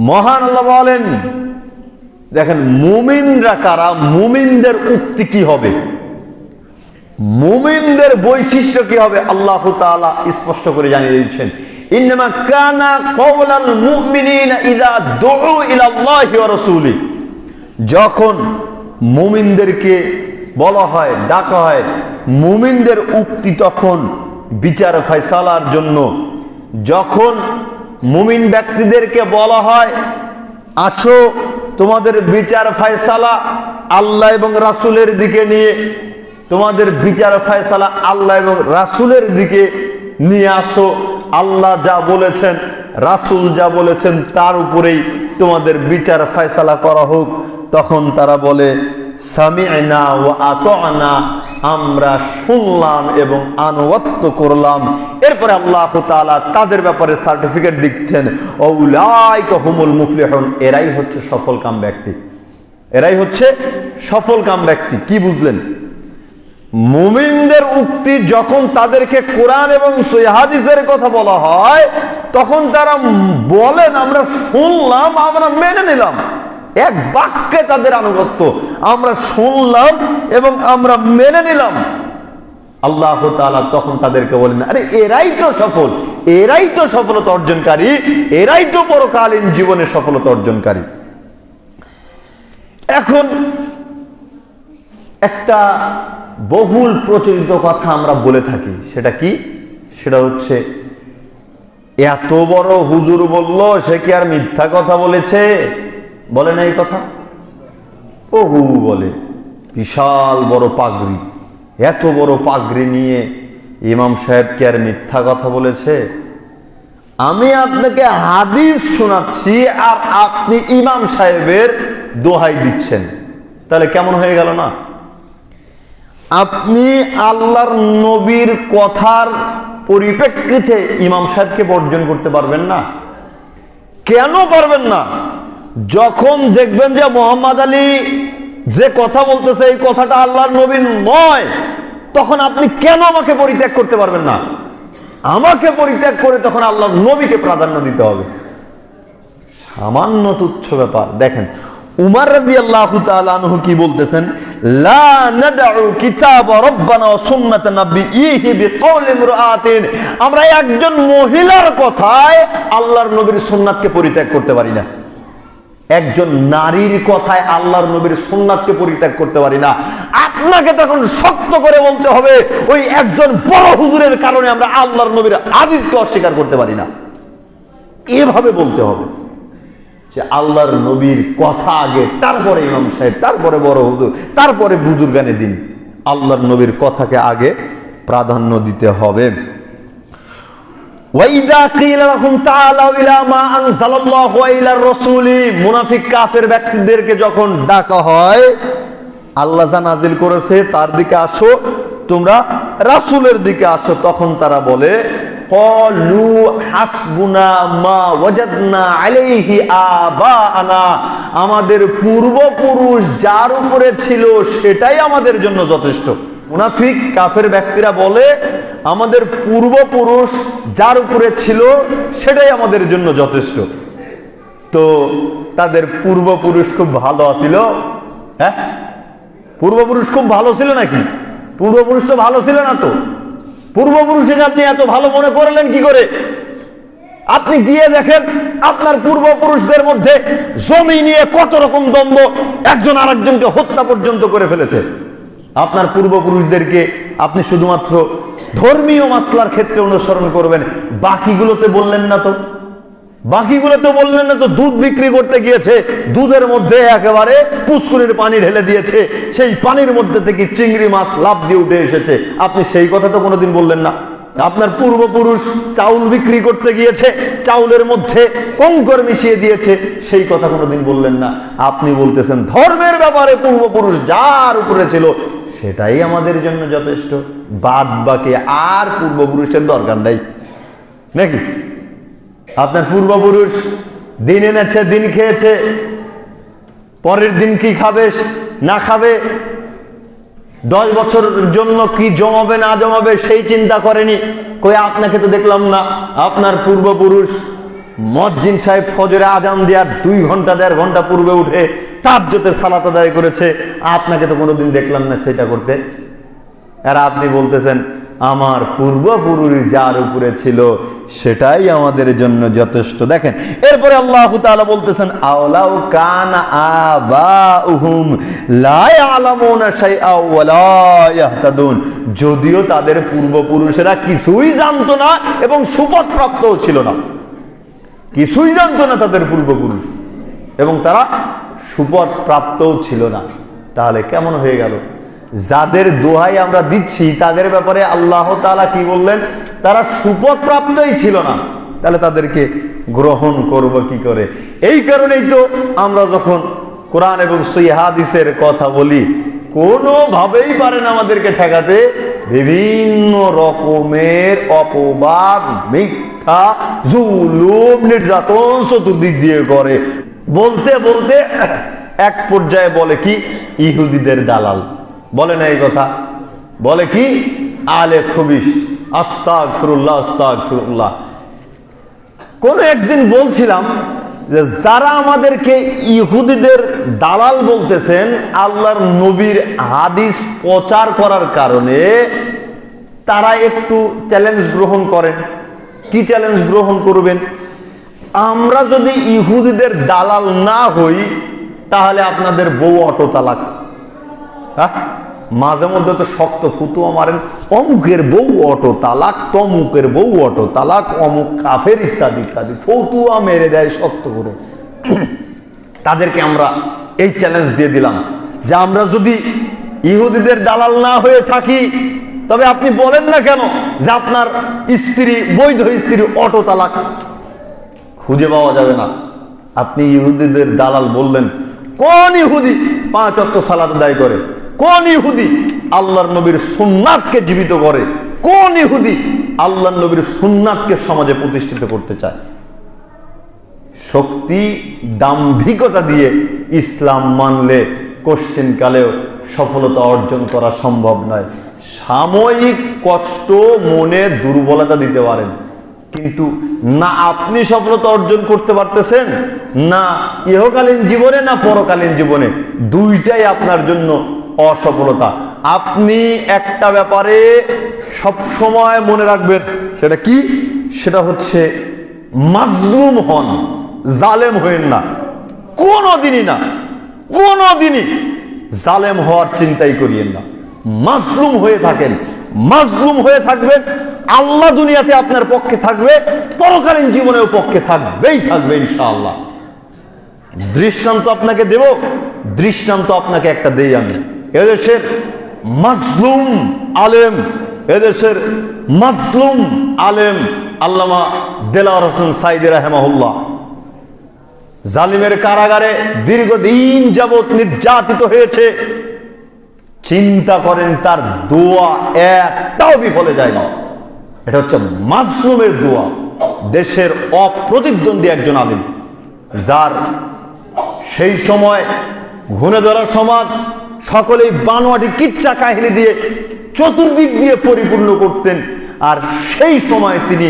মহান আল্লাহ বলেন, দেখেন মুমিনরা কারা, মুমিনদের উক্তি কি হবে, মুমিনদের বৈশিষ্ট্য কি হবে, আল্লাহ তাআলা স্পষ্ট করে জানিয়ে দিয়েছেন। ইন্নামা কানা কওলাল মুমিনিনা ইযা দুউ ইলাল্লাহি ওয়া রাসূলি। যখন মুমিনদেরকে বলা হয়, ডাকা হয়, মুমিনদের উক্তি তখন বিচার ফয়সালার জন্য। যখন মুমিন ব্যক্তিদেরকে বলা হয়, আসো তোমাদের বিচার ফয়সালা আল্লাহ এবং রাসূলের দিকে নিয়ে, তোমাদের বিচার ফয়সালা আল্লাহ এবং রাসূলের দিকে নিয়ে আসো, আল্লাহ যা বলেছেন, রাসূল যা বলেছেন, তার উপরেই তোমাদের বিচার ফয়সালা করা হোক, তখন তারা বলে সামি'না ওয়া আতা'না, আমরা শুনলাম এবং আনুগত্য করলাম। এরপরে আল্লাহ তাআলা তাদের ব্যাপারে সার্টিফিকেট দিচ্ছেন, উলাইকা হুমুল মুফলিহুন, এরাই হচ্ছে সফলকাম ব্যক্তি, এরাই হচ্ছে সফলকাম ব্যক্তি। কি বুঝলেন? মুমিনদের উক্তি যখন তাদেরকে কোরআন এবং সহিহ হাদিসের কথা বলা হয়, তখন তারা বলেন আমরা শুনলাম, আমরা মেনে নিলাম। এক বাক্যে তাদের আনুগত্য, আমরা শুনলাম এবং আমরা মেনে নিলাম। আল্লাহ তাআলা তখন তাদেরকে বলেন, আরে এরাই তো সফল, এরাই তো সফলতা অর্জনকারী, এরাই তো পরকালীন জীবনে সফলতা অর্জনকারী। এখন একটা বহুল প্রচলিত কথা আমরা বলে থাকি, সেটা কি? সেটা হচ্ছে, এত বড় হুজুর বলল, সে কি আর মিথ্যা কথা বলেছে? বলে না এই কথা? ওহু বলে, বিশাল বড় পাগড়ি, এত বড় পাগড়ি নিয়ে ইমাম সাহেবকে আর মিথ্যা কথা বলেছে? আমি আপনাকে হাদিস শোনাচ্ছি আর আপনি ইমাম সাহেবের দোহাই দিচ্ছেন, তাহলে কেমন হয়ে গেল না? আপনি আল্লাহর নবীর কথার পরিপ্রেক্ষিতে ইমাম সাহেবকে বর্জন করতে পারবেন না। কেন পারবেন না? যখন দেখবেন যে মোহাম্মদ আলী যে কথা বলতেছে এই কথাটা আল্লাহর নবীর নয়, তখন আপনি কেন আমাকে পরিত্যাগ করতে পারবেন না? আমাকে পরিত্যাগ করে তখন আল্লাহর নবীকে প্রাধান্য দিতে হবে। সামান্য তুচ্ছ ব্যাপার। দেখেন উমর রাদিয়াল্লাহু তাআলা আনহু কি বলতেছেন, লা নাদউ কিতাব রাব্বানা ওয়া সুন্নাত নাবিয়িহি বিকাউলি ইমরাআতিন, আমরা একজন মহিলার কথায় আল্লাহর নবীর সুন্নাতকে পরিত্যাগ করতে পারি না। একজন নারীর কথায় আল্লাহর নবীর সুন্নাতকে পরিত্যাগ করতে পারি না। আপনাকে তখন শক্ত করে বলতে হবে ওই একজন বড় হুজুরের কারণে আমরা আল্লাহর নবীর হাদিসকে অস্বীকার করতে পারি না, এভাবে বলতে হবে যে আল্লাহর নবীর কথা আগে, তারপরে ইমাম সাহেব, তারপরে বড় হুজুর, তারপরে বুজুর্গানে দিন। আল্লাহর নবীর কথাকে আগে প্রাধান্য দিতে হবে। ওয়াইদা কিলা লাহুম তাআলাউ ইলা মা আনজালাল্লাহু ওয়া ইলার রাসূলি, মুনাফিক কাফের ব্যক্তিদেরকে যখন ডাকা হয় আল্লাহ যা নাজিল করেছে তার দিকে আসো, তোমরা রাসূলের দিকে আসো, তখন তারা বলে ক্বালু হাসবুনা মা ওয়াজাদনা আলাইহি আবাআনা, আমাদের পূর্বপুরুষ যার উপরে ছিল সেটাই আমাদের জন্য যথেষ্ট। মুনাফিক কাফের ব্যক্তিরা বলে আমাদের পূর্বপুরুষ যার উপরে ছিল সেটাই আমাদের জন্য যথেষ্ট। তো তাদের পূর্বপুরুষ খুব ভালো ছিল? হ্যাঁ, পূর্বপুরুষ খুব ভালো ছিল নাকি? পূর্বপুরুষ তো ভালো ছিল না। তো পূর্বপুরুষকে আপনি এত ভালো মনে করলেন কি করে? আপনি গিয়ে দেখেন আপনার পূর্বপুরুষদের মধ্যে জমি নিয়ে কত রকম দ্বন্দ্ব, একজন আরেকজনকে হত্যা পর্যন্ত করে ফেলেছে। আপনার পূর্বপুরুষদেরকে আপনি শুধুমাত্র ধর্মীয় মাসলার ক্ষেত্রে অনুসরণ করবেন, বাকিগুলোতে বললেন না তো? বাকিগুলোতে বললেন না তো? দুধ বিক্রি করতে গিয়েছে, দুধের মধ্যে একেবারে পুষ্কুনির পানি ঢেলে দিয়েছে, সেই পানির মধ্যে থেকে চিংড়ি মাছ লাফ দিয়ে উঠে এসেছে, আপনি সেই কথা তো কোনোদিন বললেন না। আপনার পূর্বপুরুষ চাউল বিক্রি করতে গিয়েছে, চাউলের মধ্যে কঙ্কর মিশিয়ে দিয়েছে, সেই কথা কোনোদিন বললেন না। আপনি বলতেছেন ধর্মের ব্যাপারে পূর্বপুরুষ যার উপরে ছিল সেটাই আমাদের জন্য যথেষ্ট, বাদ বাকি আর পূর্বপুরুষের দরকার নাই নাকি? আপনার পূর্বপুরুষ দিন এনেছে, দিন খেয়েছে, পরের দিন কি খাবে না খাবে, 10 বছরের জন্য কি জমাবে না জমাবে সেই চিন্তা করেনি। কই আপনাকে তো দেখলাম না। আপনার পূর্বপুরুষ মুয়াজ্জিন সাহেব ফজরে আজান দেওয়ার 2 ঘন্টা 1.5 ঘন্টা পূর্বে উঠে তাহাজ্জুদের সালাত আদায় করেছে, আপনাকে তো কোনোদিন দেখলাম না সেটা করতে। আর আপনি বলতেছেন আমার পূর্বপুরুষ যার উপরে ছিল সেটাই আমাদের জন্য যথেষ্ট। দেখেন এরপরে আল্লাহ তাআলা বলতেছেন আওলাউ কানা আবাউহুম লা ইয়ালামুনা শাইআ ওয়া লা ইয়াহতাদুন, যদিও তাদের পূর্বপুরুষেরা কিছুই জানতো না এবং সুপথ প্রাপ্তও ছিল না। কিছুই জানতো না তাদের পূর্বপুরুষ এবং তারা সুপথ প্রাপ্তও ছিল না। তাহলে কেমন হয়ে গেল? যাদের দোহাই আমরা দিচ্ছি তাদের ব্যাপারে আল্লাহ তাআলা কি বললেন? তারা সুপথ প্রাপ্তই ছিল না, তাহলে তাদেরকে গ্রহণ করব কি করে? এই কারণেই তো আমরা যখন কোরআন এবং সহিহ হাদিসের কথা বলি কোনোভাবেই পারেন আমাদেরকে ঠেকাতে বিভিন্ন রকমের অপবাদ, মিথ্যা, জুলুম, নির্যাতন চতুর্দিক দিয়ে করে। বলতে বলতে এক পর্যায়ে বলে কি ইহুদিদের দালাল, বলে না এই কথা? বলে কি আলে খবিশ, আস্তাগফিরুল্লাহ আস্তাগফিরুল্লাহ। কোন একদিন বলছিলাম যে যারা আমাদেরকে ইহুদিদের দালাল বলতেছেন আল্লাহর নবীর হাদিস প্রচার করার কারণে, তারা একটু চ্যালেঞ্জ গ্রহণ করেন। কি চ্যালেঞ্জ গ্রহণ করবেন? আমরা যদি ইহুদিদের দালাল না হই তাহলে আপনাদের বউ অটো তালাক। হ্যাঁ, মাঝে মধ্যে তো শক্ত ফুতুয়া মারেন, অমুকের বউ অটো তালাক, তমুকের বউ অটো তালাক, অমুক কাফের ইত্যাদি ইত্যাদি ফতুয়া মেরে দেয় শক্ত করে। তাদেরকে আমরা এই চ্যালেঞ্জ দিয়ে দিলাম যে আমরা যদি ইহুদিদের দালাল না হয়ে থাকি, তবে আপনি বলেন না কেন যে আপনার স্ত্রী, বৈধ স্ত্রী অটো তালাক, খুঁজে পাওয়া যাবে না। আপনি ইহুদিদের দালাল বললেন, কোন ইহুদি 5 ওয়াক্ত সালাত আদায় করে? কোন ইহুদি আল্লাহর নবীর সুন্নাতকে জীবিত করে? কোন ইহুদি আল্লাহর নবীর সুন্নাতকে সমাজে প্রতিষ্ঠিত করতে চায়? শক্তি, দাম্ভিকতা দিয়ে ইসলাম মানলে কোশ্চেন কালেও সফলতা অর্জন করা সম্ভব নয়। সাময়িক কষ্ট, মনে দুর্বলতা দিতে পারেন, কিন্তু না আপনি সফলতা অর্জন করতে পারতেছেন, না ইহকালীন জীবনে না পরকালীন জীবনে, দুইটাই আপনার জন্য অসফলতা। আপনি একটা ব্যাপারে সব সময় মনে রাখবেন, সেটা কি? সেটা হচ্ছে মাজলুম হন, জালেম হয়েন না, কোনোদিনই না, কোনোদিনই জালেম হওয়ার চিন্তাই করিয়েন না। মাজলুম হয়ে থাকেন, মাজলুম হয়ে থাকবেন, আল্লাহ দুনিয়াতে আপনার পক্ষে থাকবে, পরকালীন জীবনেও পক্ষে থাকবেই থাকবে ইনশাআল্লাহ। দৃষ্টান্ত আপনাকে দেব, দৃষ্টান্ত আপনাকে একটা দেই আমি। এদেশের মাজলুম আলেম, এদেশের মাজলুম আলেম আল্লামা দেলাওয়ার হোসেন সাইদি রাহিমাহুল্লাহ জালিমের কারাগারে দীর্ঘদিন যাবৎ নির্যাতিত হয়েছে। চিন্তা করেন, তার দোয়া একটাও বিফলে যায় না। এটা হচ্ছে মাজলুমের দোয়া। দেশের অপ্রতিদ্বন্দ্বী একজন আলেম, যার সেই সময় ঘুণে ধরা সমাজ সকলেই বানোয়াটি কিচ্ছা কাহিনী দিয়ে চতুর্দিক দিয়ে পরিপূর্ণ করতেন, আর সেই সময় তিনি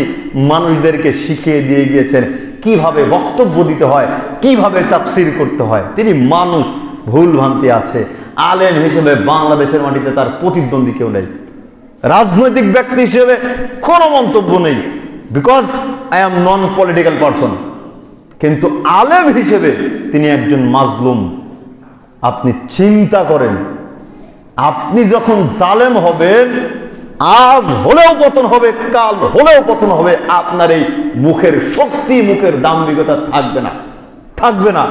মানুষদেরকে শিখিয়ে দিয়ে গিয়েছেন কিভাবে বক্তব্য দিতে হয়, কিভাবে তাফসীর করতে হয়। তিনি মানুষ, ভুল ভ্রান্তি আছে, আলেম হিসেবে বাংলাদেশের মাটিতে তার প্রতিদ্বন্দ্বী কেউ নেই। রাজনৈতিক ব্যক্তি হিসেবে কোনো মন্তব্য নেই, because I am non political person, কিন্তু আলেম হিসেবে তিনি একজন মাজলুম। আপনি চিন্তা করেন, আপনি যখন জালেম হবেন, আজ হলেও পতন হবে, কাল হলেও পতন হবে, আপনার এই মুখের শক্তি, মুখের দাম্ভিকতা থাকবে না, থাকবে না।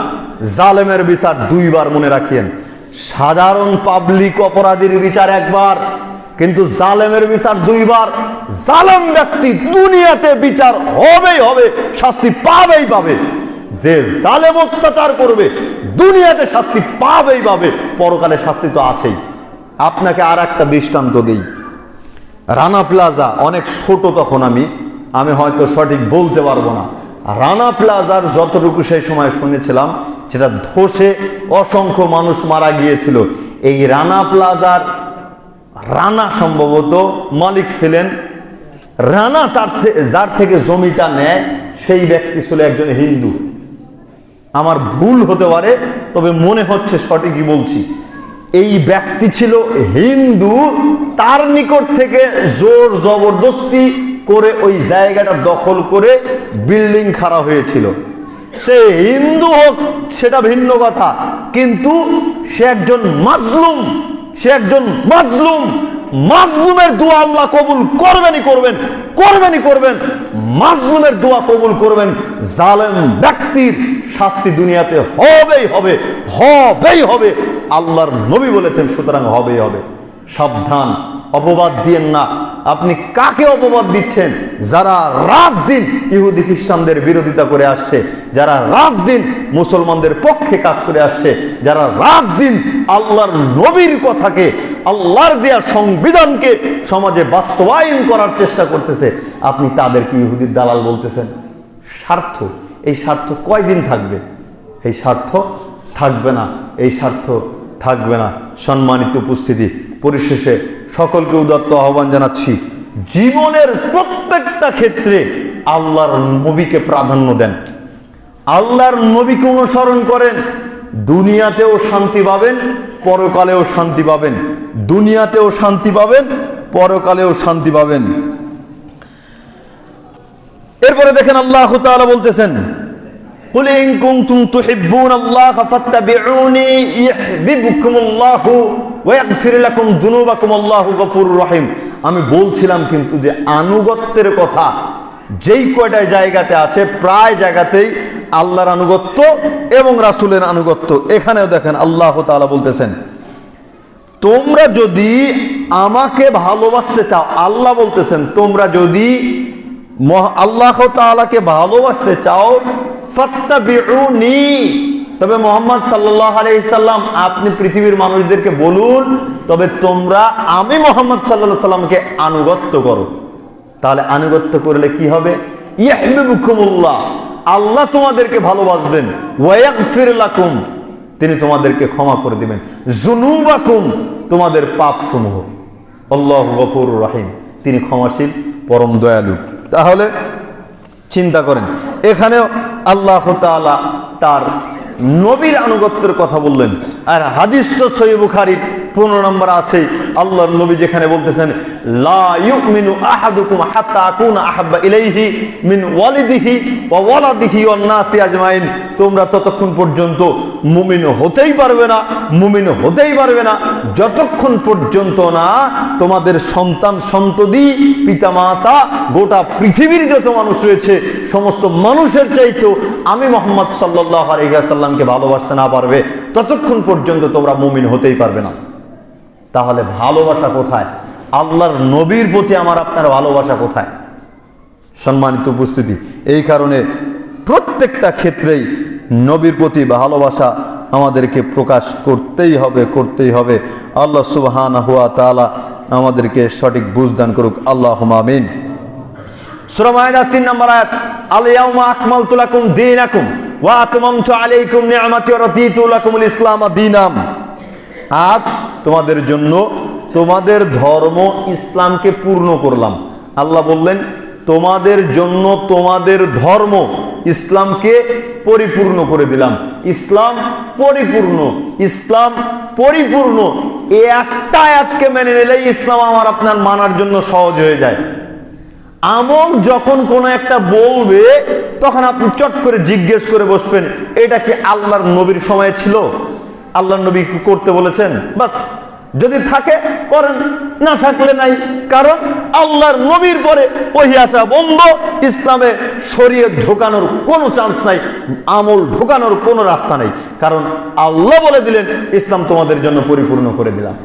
জালেমের বিচার দুইবার মনে রাখিয়েন। সাধারণ পাবলিক অপরাধীর বিচার একবার, কিন্তু জালেমের বিচার দুইবার। জালেম ব্যক্তি দুনিয়াতে বিচার হবেই হবে, শাস্তি পাবেই পাবে। যে জালেম অত্যাচার করবে দুনিয়াতে শাস্তি পাবেই পাবে, পরকালে শাস্তি তো আছেই। আপনাকে আর একটা দৃষ্টান্ত দিই। রানা প্লাজা, অনেক ছোট তখন আমি হয়তো সঠিক বলতে পারবো না। রানা প্লাজার যতটুকু সেই সময় শুনেছিলাম, যেটা ধসে অসংখ্য মানুষ মারা গিয়েছিল, এই রানা প্লাজার রানা সম্ভবত মালিক ছিলেন। রানা যার থেকে জমিটা নেয় সেই ব্যক্তি ছিল একজন হিন্দু। আমার ভুল হতে পারে, তবে মনে হচ্ছে সঠিকই বলছি। এই ব্যক্তি ছিল হিন্দু, তার নিকট থেকে জোর জবরদস্তি করে ওই জায়গাটা দখল করে বিল্ডিং খাড়া হয়েছিল। সে হিন্দু হোক সেটা ভিন্ন কথা, কিন্তু সে একজন মাজলুম, সে একজন মাজলুম। মাজলুমের দোয়া আল্লাহ কবুল করবেনই করবেন, করবেনই করবেন। মাজলুমের দোয়া কবুল করবেন। জালেম ব্যক্তির শাস্তি দুনিয়াতে হবেই হবে, হবেই হবে। আল্লাহর নবী বলেছেন, সুতরাং হবেই হবে। সাবধান, অপবাদ দিয়েন না। আপনি কাকে অপবাদ দিচ্ছেন? যারা রাত দিন ইহুদি খ্রিস্টানদের বিরোধিতা করে আসছে, যারা রাত দিন মুসলমানদের পক্ষে কাজ করে আসছে, যারা রাত দিন আল্লাহর নবীর কথাকে, আল্লাহর দেয়া সংবিধানকে সমাজে বাস্তবায়ন করার চেষ্টা করতেছে, আপনি তাদেরকে ইহুদির দালাল বলতেছেন। স্বার্থ, এই স্বার্থ কয়দিন থাকবে? এই স্বার্থ থাকবে না, এই স্বার্থ থাকবে না। সম্মানিত উপস্থিতি, পরিশেষে সকলকে উদাত্ত আহ্বান জানাচ্ছি, জীবনের প্রত্যেকটা ক্ষেত্রে আল্লাহর নবীকে প্রাধান্য দেন, আল্লাহর নবীকে অনুসরণ করেন। দুনিয়াতেও শান্তি পাবেন, পরকালেও শান্তি পাবেন। দুনিয়াতেও শান্তি পাবেন, পরকালেও শান্তি পাবেন। এরপরে দেখেন আল্লাহ তাআলা বলতেছেন, কুল ইন কুনতুম তুহিব্বুনাল্লাহা ফাত্তাবিউনি ইউহিব্বুকুমুল্লাহু ওয়া ইয়াগফির লাকুম যুনুবাকুম আল্লাহু গফুরুর রহিম। আমি বলছিলাম কিন্তু যে আনুগত্যের কথা, যেই কয়টা জায়গাতে আছে প্রায় জায়গাতেই আল্লাহর আনুগত্য এবং রাসূলের আনুগত্য। এখানেও দেখেন আল্লাহ তাআলা বলতেছেন, তোমরা যদি আমাকে ভালোবাসতে চাও, আল্লাহ বলতেছেন তোমরা যদি আল্লাহ তাআলাকে ভালোবাসতে চাও, ফাত্তাবিউনি, তবে মুহাম্মদ সাল্লাল্লাহু আলাইহি সাল্লাম আপনি পৃথিবীর মানুষদেরকে বলুন, তবে তোমরা আমি মুহাম্মদ সাল্লাল্লাহু আলাইহি সাল্লামকে আনুগত্য করো। তাহলে আনুগত্য করলে কি হবে? ইয়াহবিবুকুমুল্লাহ, আল্লাহ তোমাদেরকে ভালোবাসবেন, ওয়া ইয়াগফির লাকুম, তিনি তোমাদেরকে ক্ষমা করে দিবেন, যুনুবাকুম, তোমাদের পাপসমূহ, আল্লাহু গফুরুর রহিম, তিনি ক্ষমাশীল পরম দয়ালু। তাহলে চিন্তা করেন, এখানেও আল্লাহ তাআলা তার নবীর আনুগত্যের কথা বললেন। আর হাদিস তো সহিহ বুখারীর 15 নম্বর আছে, আল্লাহর নবী যেখানে বলতেছেন, লা ইউমিনু আহাদুকুম হাত্তা আকুনা আহাব্বা ইলাইহি মিন ওয়ালিদিহি ওয়া ওয়ালাদিহি ওয়ান নাসি আজমাইন, তোমরা ততক্ষণ পর্যন্ত মুমিন হতেই পারবে না যতক্ষণ পর্যন্ত না তোমাদের সন্তান সন্ততি পিতামাতা গোটা পৃথিবীর যত মানুষ রয়েছে সমস্ত মানুষের চাইতেও আমি মুহাম্মদ সাল্লাল্লাহু আলাইহি ওয়াসাল্লামকে ভালোবাসতে না পারবে, ততক্ষণ পর্যন্ত তোমরা মুমিন হতেই পারবে না। তাহলে ভালোবাসা কোথায়? আল্লাহর নবীর প্রতি আমার আপনার ভালোবাসা কোথায়? সম্মানিত উপস্থিতি, এই কারণে প্রত্যেকটা ক্ষেত্রেই নবীর প্রতি ভালোবাসা আমাদেরকে প্রকাশ করতেই হবে। আল্লাহ সুবহানাহু ওয়া তাআলা আমাদেরকে সঠিক বুঝদান করুক, আল্লাহুম্মা আমিন। সূরা মায়েদা 3 নম্বর আয়াত, আল ইয়াউমা আকমালতু লাকুম দীনাকুম ওয়া আতমামতু আলাইকুম নি'মাতি ওয়া রাদিতু লাকুমুল ইসলাম দীনাম, আজ তোমাদের জন্য তোমাদের ধর্ম ইসলামকে পূর্ণ করলাম। আল্লাহ বললেন তোমাদের জন্য তোমাদের ধর্ম ইসলামকে পরিপূর্ণ করে দিলাম। ইসলাম পরিপূর্ণ, এই একটা আয়াতকে মেনে নিলেই ইসলাম আমার আপনার মানার জন্য সহজ হয়ে যায়। আমল যখন কোন একটা বলবে তখন আপনি চট করে জিজ্ঞেস করে বসবেন, এটা কি আল্লাহর নবীর সময় ছিল? আল্লাহর নবী করতে বলেছেন? বাস, যদি থাকে করেন, না থাকলে নাই। কারণ আল্লাহর নবীর পরে ওহী আসা বন্ধ, ইসলামে শরীয়ত ঢোকানোর কোনো চান্স নাই, আমল ঢোকানোর কোনো রাস্তা নেই। কারণ আল্লাহ বলে দিলেন ইসলাম তোমাদের জন্য পরিপূর্ণ করে দিলাম।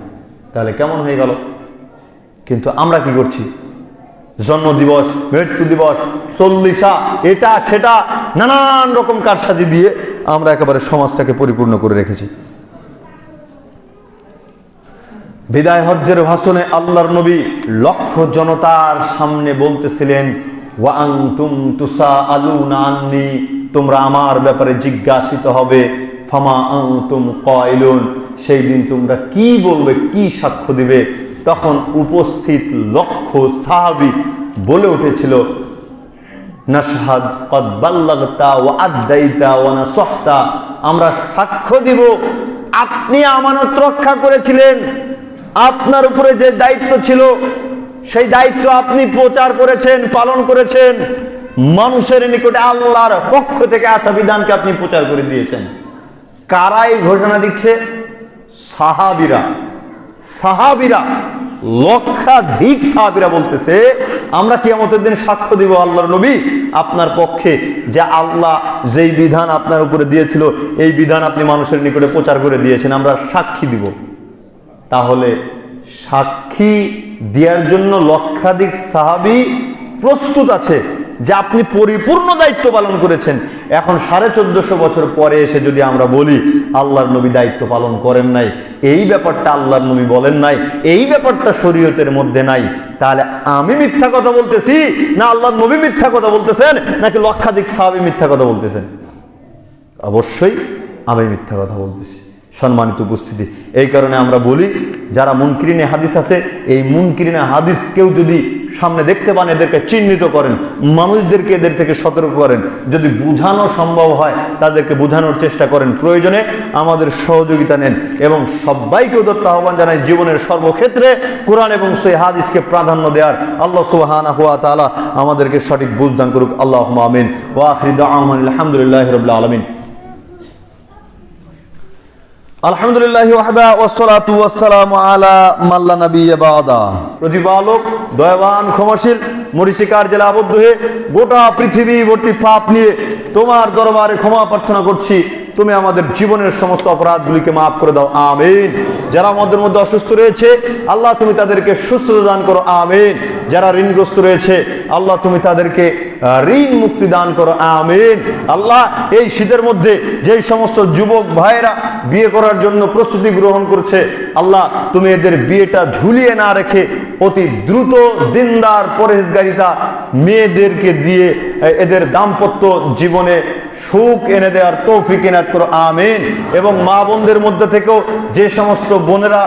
তাহলে কেমন হয়ে গেল? কিন্তু আমরা কি করছি? জন্ম দিবস, মৃত্যু দিবস, চল্লিশা, এটা সেটা নানান রকম কারসাজি দিয়ে আমরা একেবারে সমাজটাকে পরিপূর্ণ করে রেখেছি। বিদায় হজ্জের ভাষণে আল্লাহর নবী লক্ষ জনতার সামনে বলতেছিলেন, ওয়া আনতুম তুসাআলুনা আন্নী, তোমরা আমার ব্যাপারে জিজ্ঞাসিত হবে, ফামা আনতুম কাইলুন, সেই দিন তোমরা কি বলবে, কি সাক্ষ্য দিবে? তখন উপস্থিত লক্ষ সাহাবী বলে উঠেছিল, নাশহাদ ক্বাদ বাল্লাগতা ওয়া আদ্দাইতা ওয়া নাসাহতা, আমরা সাক্ষ্য দিব আপনি আমানত রক্ষা করেছিলেন, আপনার উপরে যে দায়িত্ব ছিল সেই দায়িত্ব আপনি প্রচার করেছেন, পালন করেছেন, মানুষের নিকটে আল্লাহর পক্ষ থেকে আসা বিধানকে আপনি প্রচার করে দিয়েছেন। কারাই ঘোষণা দিচ্ছে? সাহাবীরা, লক্ষাধিক সাহাবীরা বলতেছে, আমরা কিয়ামতের দিন সাক্ষ্য দিব আল্লাহর নবী আপনার পক্ষে, যে আল্লাহ যেই বিধান আপনার উপরে দিয়েছিল এই বিধান আপনি মানুষের নিকটে প্রচার করে দিয়েছেন, আমরা সাক্ষী দিব। তাহলে সাক্ষী দেওয়ার জন্য লক্ষাধিক সাহাবী প্রস্তুত আছে যে আপনি পরিপূর্ণ দায়িত্ব পালন করেছেন। এখন 1450 বছর পরে এসে যদি আমরা বলি আল্লাহর নবী দায়িত্ব পালন করেন নাই, এই ব্যাপারটা আল্লাহর নবী বলেন নাই, এই ব্যাপারটা শরীয়তের মধ্যে নাই, তাহলে আমি মিথ্যা কথা বলতেছি না আল্লাহর নবী মিথ্যা কথা বলতেছেন, নাকি লক্ষাধিক সাহাবী মিথ্যা কথা বলতেছেন? অবশ্যই আমি মিথ্যা কথা বলতেছি। সম্মানিত উপস্থিতি, এই কারণে আমরা বলি যারা মুনকিরিনে হাদিস আছে, এই মুনকিরিনে হাদিস কেউ যদি সামনে দেখতে পান এদেরকে চিহ্নিত করেন, মানুষদেরকে এদের থেকে সতর্ক করেন, যদি বোঝানো সম্ভব হয় তাদেরকে বোঝানোর চেষ্টা করেন, প্রয়োজনে আমাদের সহযোগিতা নেন, এবং সবাইকে উদাত্ত আহ্বান জানাই জীবনের সর্বক্ষেত্রে কোরআন এবং সহিহ হাদিসকে প্রাধান্য দেওয়ার। আল্লাহ সুবহানাহু ওয়া তাআলা আমাদেরকে সঠিক বুঝদান করুক, আল্লাহুম্মা আমিন। ওয়া আখিরু দাওয়ানা আলহামদুলিল্লাহি রাব্বিল আলামিন। আলহামদুলিল্লাহি ওয়াহদা ওয়াসসালাতু ওয়াসসালামু আলা মান লা নাবিয়্যা বা'দা। প্রতিপালক দয়াবান ক্ষমাশীল মরীচিকার জেলা আবদ্ধ হয়ে গোটা পৃথিবী ভর্তি পাপ নিয়ে তোমার দরবারে ক্ষমা প্রার্থনা করছি, তুমি আমাদের জীবনের সমস্ত অপরাধগুলিকে মাফ করে দাও, আমিন। যারা আমাদের মধ্যে অসুস্থ রয়েছে আল্লাহ তুমি তাদেরকে সুস্থতা দান করো, আমিন। যারা ঋণগ্রস্ত রয়েছে আল্লাহ তুমি তাদেরকে ঋণ মুক্তি দান করো, আমিন। আল্লাহ এই শীতের মধ্যে যেই সমস্ত যুবক ভাইয়েরা বিয়ে করার জন্য প্রস্তুতি গ্রহণ করছে আল্লাহ তুমি এদের বিয়েটা ঝুলিয়ে না রেখে অতি দ্রুত দিনদার পরহেজগারিতা মেয়েদেরকে দিয়ে এদের দাম্পত্য জীবনে সুখ এনে দেওয়ার তৌফিক এনায়েত করো, আমিন। এবং মা বোনদের মধ্যে থেকেও যে সমস্ত বোনেরা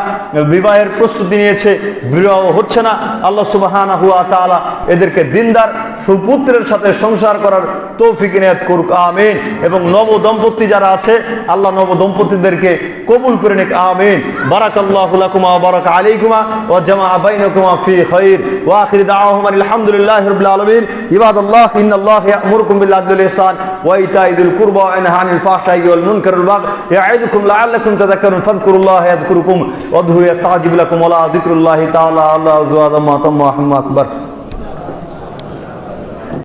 বিবাহের প্রস্তুতি নিয়েছে, বিবাহ হচ্ছে না, আল্লাহ সুবহানাহু ওয়া তাআলা এদেরকে দিনদার সুপুত্রের সাথে সংসার করার তৌফিক এনায়েত করুক, আমিন। এবং নব দম্পতি যারা আছে আল্লাহ নব দম্পতিদেরকে কবুল করে নিক, আমিন। বারাকাল্লাহু লাকুমা ওয়া বারাকা আলাইকুমা ওয়া জামাআ বাইনাকুমা ফি খাইর ওয়া আখির দাওয়াহুম আলহামদুলিল্লাহি রাব্বিল আলামিন। ইবাদাল্লাহ ইন্নাল্লাহা ইয়া'মুরুকুম বিল আদলি ওয়াল ইহসান ওয়া ইতা'i যিল কুরবা ওয়া ইয়ানহা আনিল ফাহশাই ওয়াল মুনকারি ওয়াল বাগই ইয়া'iদুকুম লা'আল্লাকুম তাযাক্কারুন ফাযকুরুল্লাহা ইয়াযকুরুকুম ওয়াদ'উহু ইয়াস্তাজিব লাকুম ওয়া লা যিকরুল্লাহি তাআলা আল্লাহু আকবার।